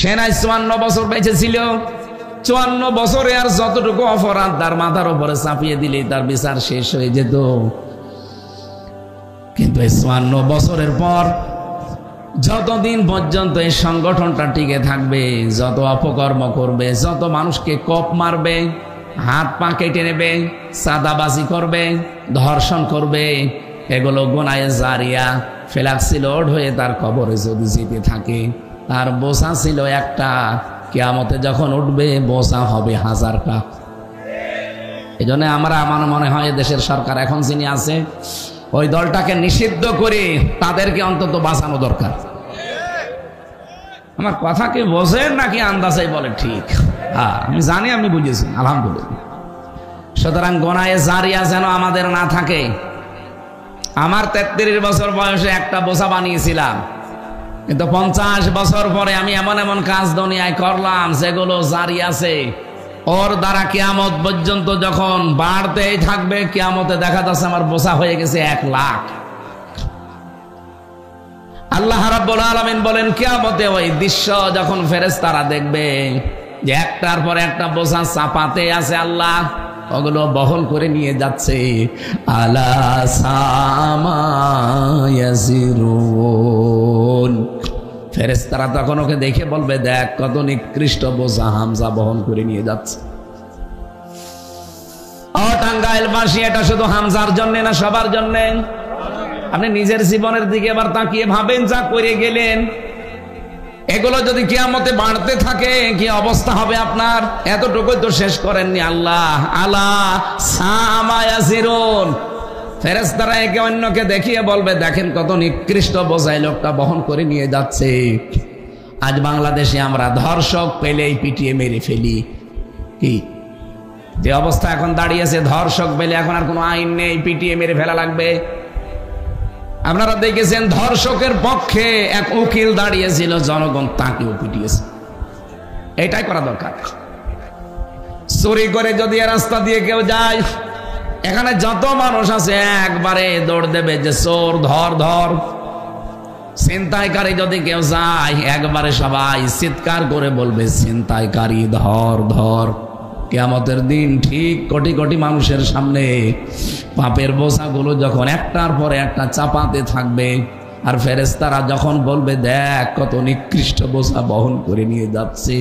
সেনা 54 বছর বেঁচে ছিল। 54 বছরে আর যতটুকু অপরাধ তার মাথার উপরে চাপিয়ে দিলেই তার বিচার শেষ হয়ে যেত। কিন্তু 54 বছরের পর যতদিন পর্যন্ত এই সংগঠনটা টিকে থাকবে, যত অপকর্ম করবে, যত মানুষকে কোপ মারবে, হাত পা কেটে নেবে, চাঁদাবাজি করবে, ধর্ষণ করবে, এগুলো গুনায়ে জারিয়া ফেলাক্সি লোড হয়ে তার কবরে যদি যেতে থাকে, তার বোঝা ছিল একটা, কিয়ামতে যখন উঠবে বোঝা হবে 1000টা। এই জন্য আমার মনে হয় দেশের সরকার এখন যিনি আছে ওই দলটাকে নিষিদ্ধ করে তাদেরকে অন্তত বাঁচানো দরকার। আমার কথা কি বোঝেন নাকি আন্দাজেই বলে? ঠিক, হ্যাঁ আমি জানি, আপনি বুঝেছেন, আলহামদুলিল্লাহ। সুতরাং গোনায়ে জারিয়া যেন আমাদের না থাকে। আমার 33 বছর বয়সে একটা বোঝা বানিয়েছিলাম, কিন্তু 50 বছর পরে আমি এমন এমন কাজ দুনিয়ায় করলাম যেগুলো জারি আছে, ওর দ্বারা কিয়ামত পর্যন্ত যখন বাড়তেই থাকবে, কিয়ামতে দেখা যাচ্ছে আমার বোঝা হয়ে গেছে 1 লাখ। আল্লাহ রাব্বুল আলামিন বলেন কিয়ামতে ওই দৃশ্য যখন ফেরেশতারা দেখবে যে একটার পর একটা বোঝা চাপাতে আছে, আল্লাহ ওগুলো বহন করে নিয়ে যাচ্ছে। আলা সামা ইয়াসিরুন, ফেরেশতারা তখন ওকে দেখে বলবে, দেখ কত নিকৃষ্ট বোঝা হামজা বহন করে নিয়ে যাচ্ছে। ও টাঙ্গাইলবাসী, এটা শুধু হামজার জন্য না, সবার জন্য। আপনি নিজের জীবনের দিকে এবার তাকিয়ে ভাবেন, যা করে গেলেন এগুলো যদি কিয়ামতে বাড়তে থাকে কি অবস্থা হবে আপনার? এতটুকু তো শেষ করেননি আল্লাহ। আলা সামা ইয়াসিরুন, ফেরেশতারা একে অন্যকে দেখিয়ে বলবে, দেখেন কত নিকৃষ্ট বোঝাই লোকটা বহন করে নিয়ে যাচ্ছে। আজ বাংলাদেশে আমরা ধর্ষক পেলেই পিটিয়ে মেরে ফেলি। কি যে অবস্থা এখন দাঁড়িয়েছে, ধর্ষক পেলে এখন আর কোনো আইন নেই, পিটিয়ে মেরে ফেলা লাগবে। আপনারা দেখেছেন ধর্ষকের পক্ষে এক উকিল দাঁড়িয়েছিল, জনগণ তাকেও পিটিয়েছে। এটাই করা দরকার। চুরি করে যদি রাস্তা দিয়ে কেউ যায়, এখানে যত মানুষ আছে একবারে দৌড় দেবে যে চোর ধর ধর। ছিনতাইকারী যদি কেউ যায়, একবারে সবাই চিৎকার করে বলবে ছিনতাইকারী ধর ধর। কিয়ামতের দিন ঠিক কোটি কোটি মানুষের সামনে পাপের বোঝাগুলো যখন একটার পরে একটা চাপাতে থাকবে, আর ফেরেশতারা যখন বলবে, দেখ কত নিকৃষ্ট বোঝা বহন করে নিয়ে যাচ্ছে।